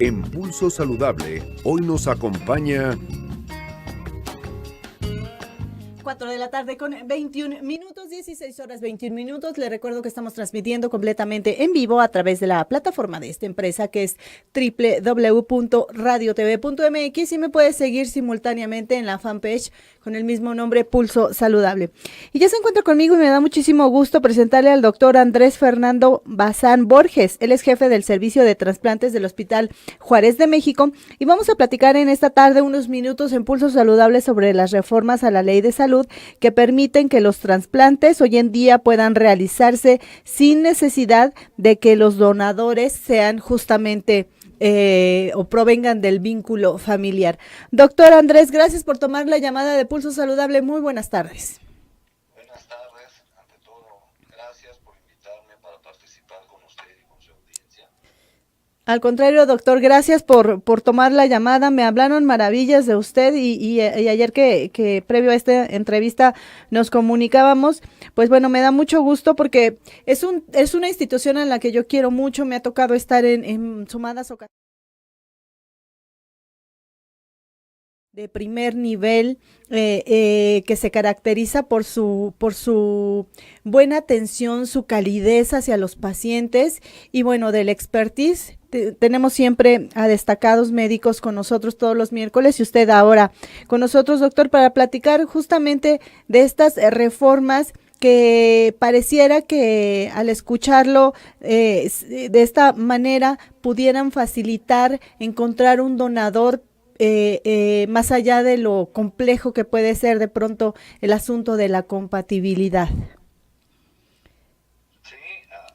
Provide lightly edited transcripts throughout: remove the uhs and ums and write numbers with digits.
En Pulso Saludable, hoy nos acompaña 4 de la tarde con 21 minutos, 16 horas 21 minutos. Le recuerdo que estamos transmitiendo completamente en vivo a través de la plataforma de esta empresa que es www.radiotv.mx y me puede seguir simultáneamente en la fanpage con el mismo nombre, Pulso Saludable. Y ya se encuentra conmigo y me da muchísimo gusto presentarle al doctor Andrés Fernando Bazán Borges. Él es jefe del servicio de trasplantes del Hospital Juárez de México y vamos a platicar en esta tarde unos minutos en Pulso Saludable sobre las reformas a la Ley de Salud que permiten que los trasplantes hoy en día puedan realizarse sin necesidad de que los donadores sean justamente o provengan del vínculo familiar. Doctor Andrés, gracias por tomar la llamada de Pulso Saludable. Muy buenas tardes. Buenas tardes. Ante todo, gracias por invitarme para participar con usted y con su audiencia. Al contrario, doctor, gracias por tomar la llamada. Me hablaron maravillas de usted y ayer que previo a esta entrevista nos comunicábamos, pues bueno, me da mucho gusto porque es una institución en la que yo quiero mucho. Me ha tocado estar en sumadas ocasiones de primer nivel, que se caracteriza por su buena atención, su calidez hacia los pacientes y bueno, del expertise. Tenemos siempre a destacados médicos con nosotros todos los miércoles y usted ahora con nosotros, doctor, para platicar justamente de estas reformas que pareciera que al escucharlo de esta manera pudieran facilitar encontrar un donador más allá de lo complejo que puede ser de pronto el asunto de la compatibilidad. Sí,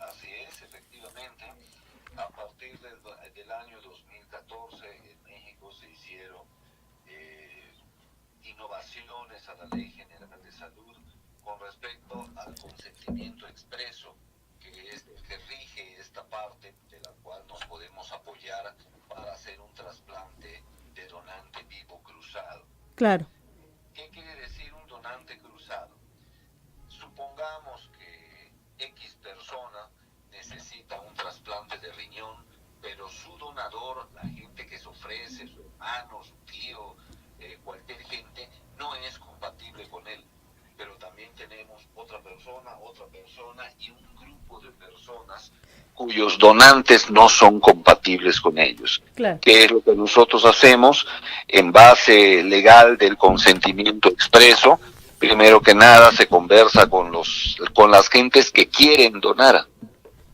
así es, efectivamente. A partir del año 2014 en México se hicieron innovaciones a la Ley General de Salud con respecto al consentimiento expreso, que es el que rige esta parte de la cual nos podemos apoyar para hacer un trasplante de donante vivo cruzado. Claro. ¿Qué quiere decir un donante cruzado? Supongamos que X persona necesita un trasplante de riñón, pero su donador, la gente que se ofrece, su hermano, su tío, cualquier gente, no es compatible con él. Pero también tenemos otra persona y un grupo de personas cuyos donantes no son compatibles con ellos. Claro. ¿Qué es lo que nosotros hacemos en base legal del consentimiento expreso? Primero que nada se conversa con las gentes que quieren donar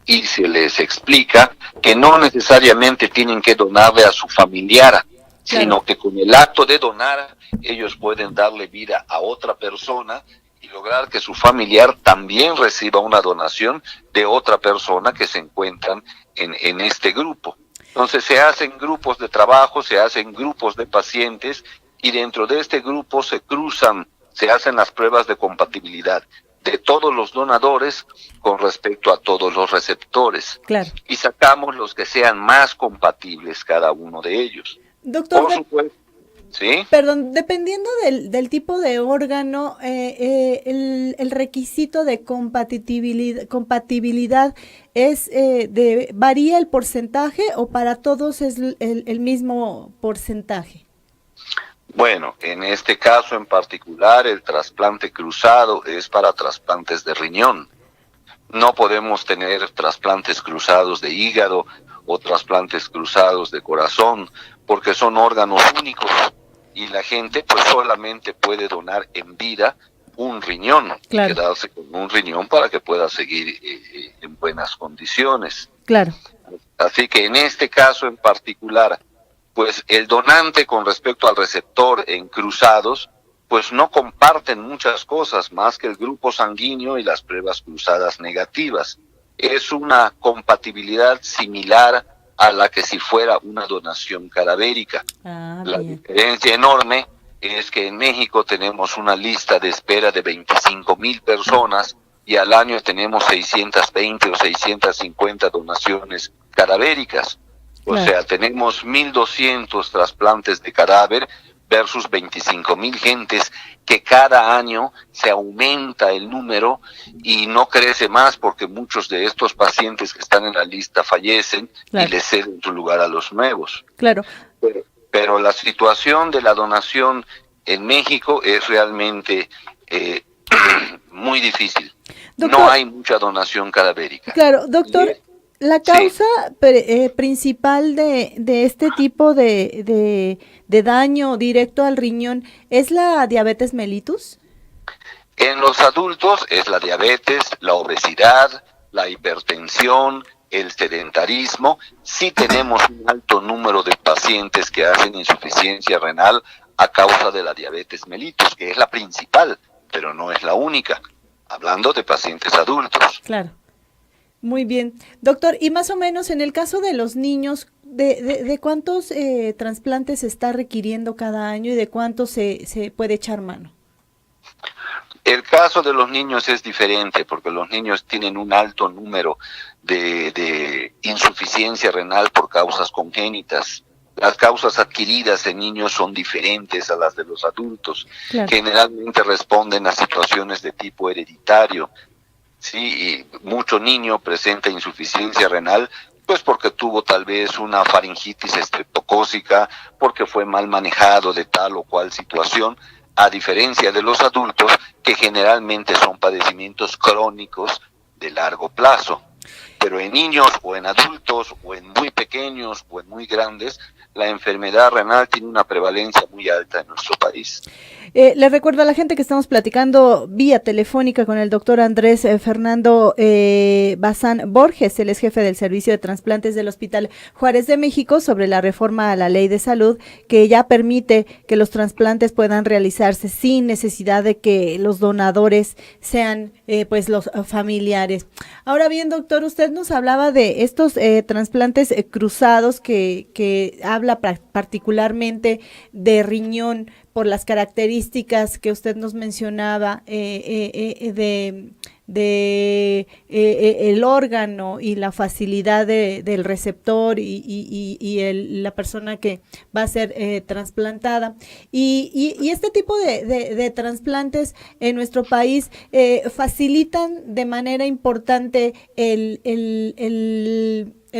y se les explica que no necesariamente tienen que donarle a su familiar, sino que con el acto de donar ellos pueden darle vida a otra persona y lograr que su familiar también reciba una donación de otra persona que se encuentran en este grupo. Entonces se hacen grupos de trabajo, se hacen grupos de pacientes y dentro de este grupo se hacen las pruebas de compatibilidad de todos los donadores con respecto a todos los receptores. Claro. Y sacamos los que sean más compatibles cada uno de ellos. Doctor, por supuesto, ¿sí? Perdón, dependiendo del tipo de órgano, el requisito de compatibilidad es ¿varía el porcentaje o para todos es el mismo porcentaje? Bueno, en este caso en particular, el trasplante cruzado es para trasplantes de riñón. No podemos tener trasplantes cruzados de hígado o trasplantes cruzados de corazón, porque son órganos únicos y la gente pues solamente puede donar en vida un riñón, claro, y quedarse con un riñón para que pueda seguir en buenas condiciones. Claro. Así que en este caso en particular, pues el donante con respecto al receptor en cruzados, pues no comparten muchas cosas más que el grupo sanguíneo y las pruebas cruzadas negativas. Es una compatibilidad similar a la que si fuera una donación cadavérica. La diferencia enorme es que en México tenemos una lista de espera de 25,000 personas y al año tenemos 620 o 650 donaciones cadavéricas. O sea, tenemos 1,200 trasplantes de cadáver versus 25,000 gentes, que cada año se aumenta el número y no crece más porque muchos de estos pacientes que están en la lista fallecen, claro, y les ceden su lugar a los nuevos. claro. Pero la situación de la donación en México es realmente muy difícil. Doctor, no hay mucha donación cadavérica. Claro, doctor, Y- la sí. causa principal de este tipo de daño directo al riñón es la diabetes mellitus. En los adultos es la diabetes, la obesidad, la hipertensión, el sedentarismo. Sí tenemos un alto número de pacientes que hacen insuficiencia renal a causa de la diabetes mellitus, que es la principal, pero no es la única, hablando de pacientes adultos. Claro. Muy bien. Doctor, y más o menos en el caso de los niños, ¿de cuántos trasplantes se está requiriendo cada año y de cuántos se puede echar mano? El caso de los niños es diferente porque los niños tienen un alto número de insuficiencia renal por causas congénitas. Las causas adquiridas en niños son diferentes a las de los adultos. Claro. Generalmente responden a situaciones de tipo hereditario. Sí, y mucho niño presenta insuficiencia renal, pues porque tuvo tal vez una faringitis estreptocócica, porque fue mal manejado de tal o cual situación, a diferencia de los adultos, que generalmente son padecimientos crónicos de largo plazo. Pero en niños o en adultos o en muy pequeños o en muy grandes, la enfermedad renal tiene una prevalencia muy alta en nuestro país. Le recuerdo a la gente que estamos platicando vía telefónica con el doctor Andrés Fernando Bazán Borges, él es jefe del Servicio de Trasplantes del Hospital Juárez de México, sobre la reforma a la Ley de Salud que ya permite que los trasplantes puedan realizarse sin necesidad de que los donadores sean pues los familiares. Ahora bien, doctor, usted nos hablaba de estos trasplantes cruzados que habla particularmente de riñón por las características que usted nos mencionaba el órgano y la facilidad del receptor y la persona que va a ser trasplantada. Y este tipo de trasplantes en nuestro país facilitan de manera importante el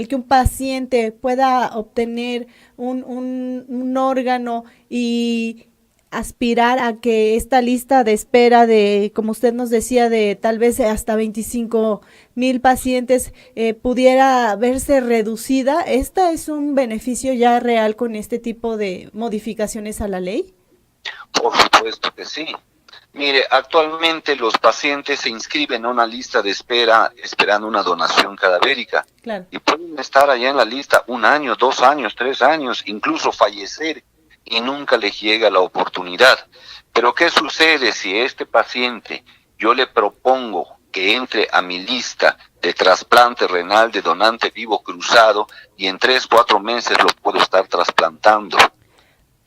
que un paciente pueda obtener un órgano y aspirar a que esta lista de espera de, como usted nos decía, de tal vez hasta 25,000 pacientes pudiera verse reducida. ¿Esta es un beneficio ya real con este tipo de modificaciones a la ley? Por supuesto que sí. Mire, actualmente los pacientes se inscriben a una lista de espera esperando una donación cadavérica. Claro. Y pueden estar allá en la lista 1 año, 2 años, 3 años, incluso fallecer, y nunca les llega la oportunidad. Pero ¿qué sucede si este paciente yo le propongo que entre a mi lista de trasplante renal de donante vivo cruzado y en 3, 4 meses lo puedo estar trasplantando?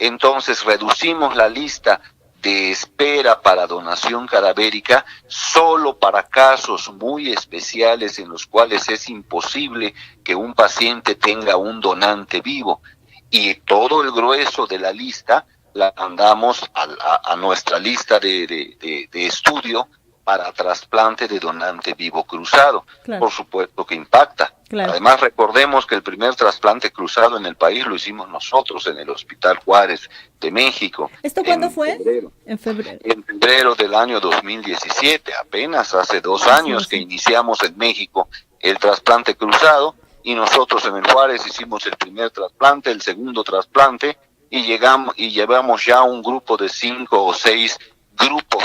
Entonces reducimos la lista de espera para donación cadavérica solo para casos muy especiales en los cuales es imposible que un paciente tenga un donante vivo, y todo el grueso de la lista la mandamos a nuestra lista de estudio para trasplante de donante vivo cruzado. Claro. Por supuesto que impacta. Claro. Además, recordemos que el primer trasplante cruzado en el país lo hicimos nosotros en el Hospital Juárez de México. ¿Esto cuándo fue? Febrero. En febrero. En febrero del año 2017, apenas hace 2 años que iniciamos en México el trasplante cruzado, y nosotros en el Juárez hicimos el primer trasplante, el segundo trasplante, y llevamos ya un grupo de 5 o 6 grupos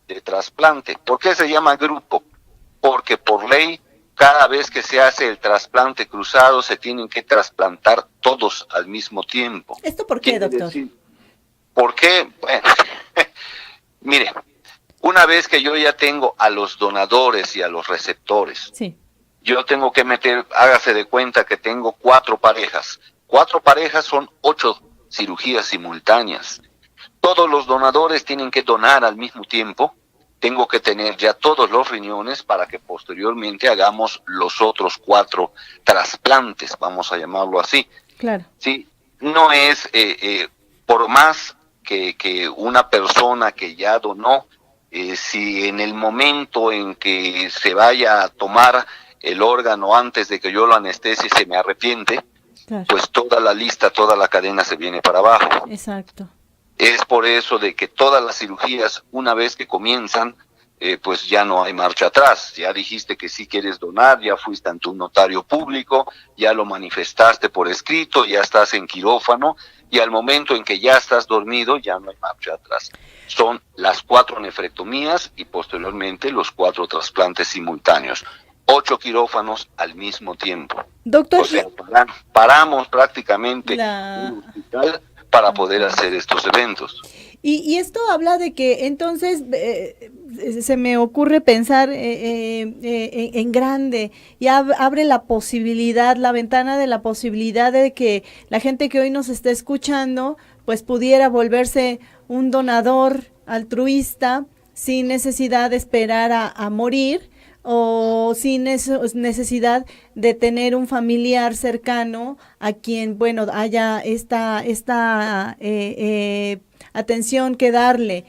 de trasplante. ¿Por qué se llama grupo? Porque por ley, cada vez que se hace el trasplante cruzado, se tienen que trasplantar todos al mismo tiempo. ¿Esto por qué, doctor? ¿Por qué? Bueno, mire, una vez que yo ya tengo a los donadores y a los receptores, sí, yo tengo que meter, hágase de cuenta que tengo 4 parejas. 4 parejas son 8 cirugías simultáneas. Todos los donadores tienen que donar al mismo tiempo. Tengo que tener ya todos los riñones para que posteriormente hagamos los otros 4 trasplantes, vamos a llamarlo así. claro. Sí, no es, por más que una persona que ya donó, si en el momento en que se vaya a tomar el órgano antes de que yo lo anestesie se me arrepiente, Claro. pues toda la lista, toda la cadena se viene para abajo. Exacto. Es por eso de que todas las cirugías, una vez que comienzan, pues ya no hay marcha atrás. Ya dijiste que sí quieres donar, ya fuiste ante un notario público, ya lo manifestaste por escrito, ya estás en quirófano, y al momento en que ya estás dormido, ya no hay marcha atrás. Son las 4 nefrectomías y posteriormente los 4 trasplantes simultáneos. 8 quirófanos al mismo tiempo. Doctor, O sea, paramos prácticamente La- un hospital para poder hacer estos eventos. y esto habla de que entonces se me ocurre pensar en grande y abre la posibilidad, la ventana de la posibilidad de que la gente que hoy nos está escuchando pues pudiera volverse un donador altruista sin necesidad de esperar a morir o sin necesidad de tener un familiar cercano a quien, bueno, haya esta atención que darle.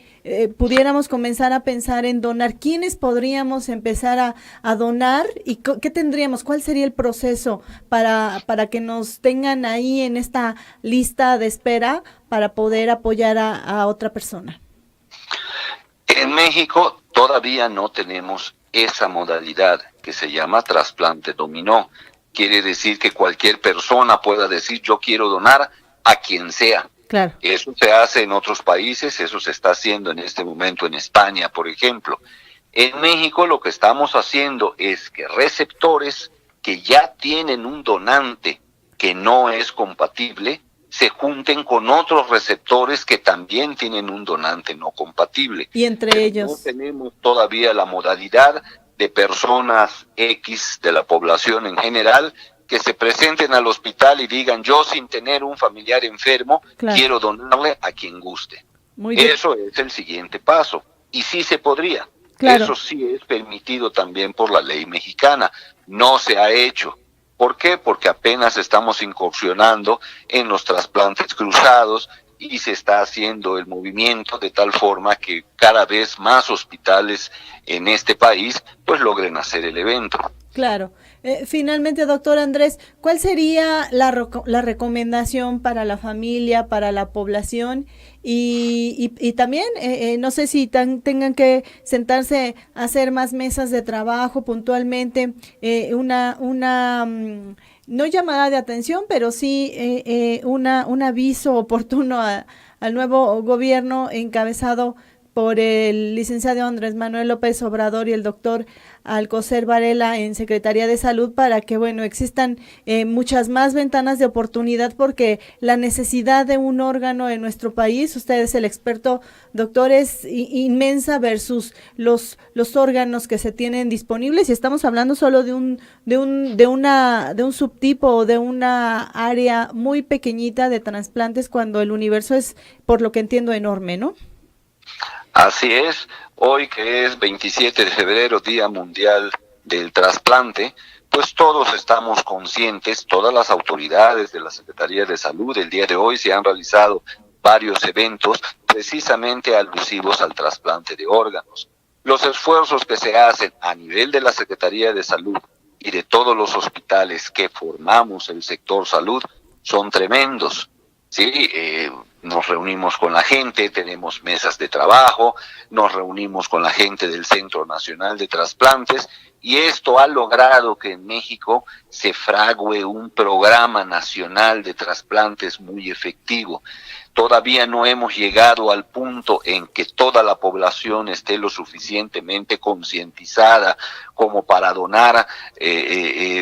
Pudiéramos comenzar a pensar en donar. ¿Quiénes podríamos empezar a donar y qué tendríamos? ¿Cuál sería el proceso para que nos tengan ahí en esta lista de espera para poder apoyar a otra persona? En México todavía no tenemos esa modalidad que se llama trasplante dominó. Quiere decir que cualquier persona pueda decir yo quiero donar a quien sea. Claro. Eso se hace en otros países, eso se está haciendo en este momento en España, por ejemplo. En México lo que estamos haciendo es que receptores que ya tienen un donante que no es compatible, se junten con otros receptores que también tienen un donante no compatible. Y entre Pero ellos. no tenemos todavía la modalidad de personas X de la población en general que se presenten al hospital y digan yo sin tener un familiar enfermo, Claro. quiero donarle a quien guste. Muy bien. Eso es el siguiente paso. Y sí se podría. Claro. Eso sí es permitido también por la ley mexicana. No se ha hecho. ¿Por qué? Porque apenas estamos incursionando en los trasplantes cruzados y se está haciendo el movimiento de tal forma que cada vez más hospitales en este país pues logren hacer el evento. Claro. Finalmente, doctor Andrés, ¿cuál sería la recomendación para la familia, para la población? Y también, no sé si tengan que sentarse a hacer más mesas de trabajo puntualmente, no llamada de atención, pero sí un aviso oportuno al nuevo gobierno encabezado por el licenciado Andrés Manuel López Obrador y el doctor Alcocer Varela en Secretaría de Salud para que, bueno, existan muchas más ventanas de oportunidad porque la necesidad de un órgano en nuestro país, usted es el experto, doctor, es inmensa versus los órganos que se tienen disponibles y estamos hablando solo de un subtipo o de una área muy pequeñita de trasplantes cuando el universo es, por lo que entiendo, enorme, ¿no? Así es, hoy que es 27 de febrero, Día Mundial del Trasplante, pues todos estamos conscientes, todas las autoridades de la Secretaría de Salud, el día de hoy se han realizado varios eventos precisamente alusivos al trasplante de órganos. Los esfuerzos que se hacen a nivel de la Secretaría de Salud y de todos los hospitales que formamos el sector salud son tremendos. Sí, nos reunimos con la gente, tenemos mesas de trabajo, nos reunimos con la gente del Centro Nacional de Trasplantes y esto ha logrado que en México se frague un programa nacional de trasplantes muy efectivo. Todavía no hemos llegado al punto en que toda la población esté lo suficientemente concientizada como para donar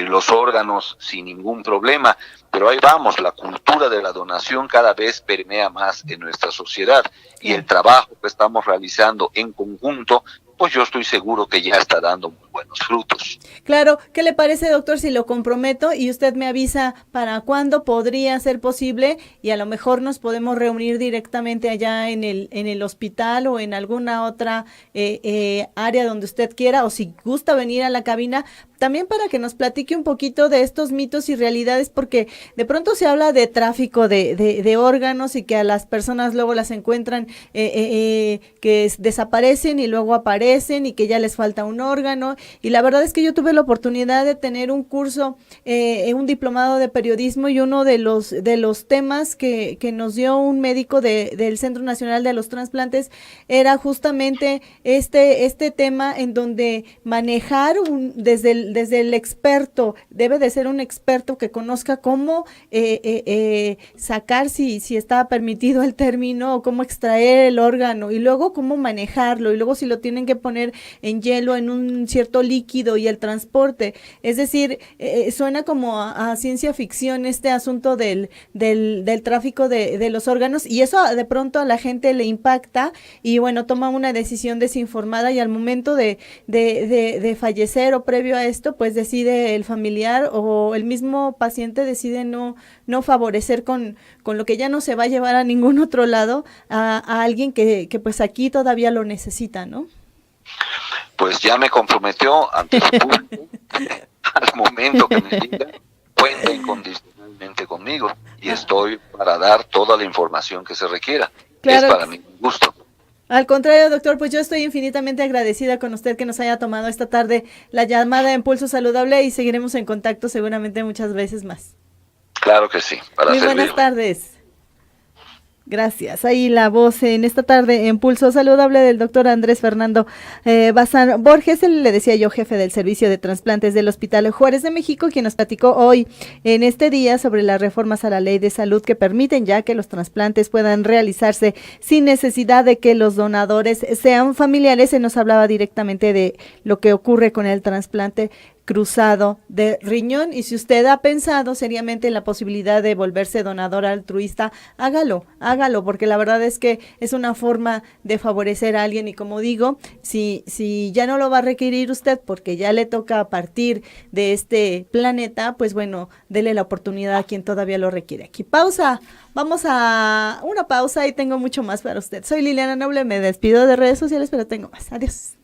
los órganos sin ningún problema, pero ahí vamos, la cultura de la donación cada vez permea más en nuestra sociedad y el trabajo que estamos realizando en conjunto, pues yo estoy seguro que ya está dando muy buenos buenos frutos. Claro, ¿qué le parece, doctor, si lo comprometo y usted me avisa para cuándo podría ser posible y a lo mejor nos podemos reunir directamente allá en el hospital o en alguna otra área donde usted quiera, o si gusta venir a la cabina, también para que nos platique un poquito de estos mitos y realidades, porque de pronto se habla de tráfico de órganos y que a las personas luego las encuentran que desaparecen y luego aparecen y que ya les falta un órgano. Y la verdad es que yo tuve la oportunidad de tener un curso, un diplomado de periodismo, y uno de los temas que nos dio un médico del Centro Nacional de los Trasplantes era justamente este tema, en donde manejar desde el experto, debe de ser un experto que conozca cómo sacar, si está permitido el término, o cómo extraer el órgano, y luego cómo manejarlo, y luego si lo tienen que poner en hielo, en un cierto líquido, y el transporte. Es decir, suena como a ciencia ficción este asunto del tráfico de los órganos, y eso de pronto a la gente le impacta, y bueno, toma una decisión desinformada, y al momento de fallecer o previo a esto, pues decide el familiar o el mismo paciente decide no favorecer con lo que ya no se va a llevar a ningún otro lado a alguien que pues aquí todavía lo necesita, ¿no? Pues ya me comprometió ante su público, al momento que me diga, cuenta incondicionalmente conmigo y estoy para dar toda la información que se requiera. Claro. Es para mí un gusto. Al contrario, doctor, pues yo estoy infinitamente agradecida con usted que nos haya tomado esta tarde la llamada en Pulso Saludable, y seguiremos en contacto seguramente muchas veces más. Claro que sí. Muy buenas tardes. Gracias. Ahí la voz en esta tarde en Pulso Saludable del doctor Andrés Fernando Bazán Borges, él, le decía yo, jefe del servicio de trasplantes del Hospital Juárez de México, quien nos platicó hoy en este día sobre las reformas a la ley de salud que permiten ya que los trasplantes puedan realizarse sin necesidad de que los donadores sean familiares. Se nos hablaba directamente de lo que ocurre con el trasplante cruzado de riñón, y si usted ha pensado seriamente en la posibilidad de volverse donador altruista, hágalo, porque la verdad es que es una forma de favorecer a alguien, y como digo, si ya no lo va a requerir usted porque ya le toca partir de este planeta, pues bueno, dele la oportunidad a quien todavía lo requiere. Aquí pausa, vamos a una pausa y tengo mucho más para usted. Soy Liliana Noble, me despido de redes sociales, pero tengo más. Adiós.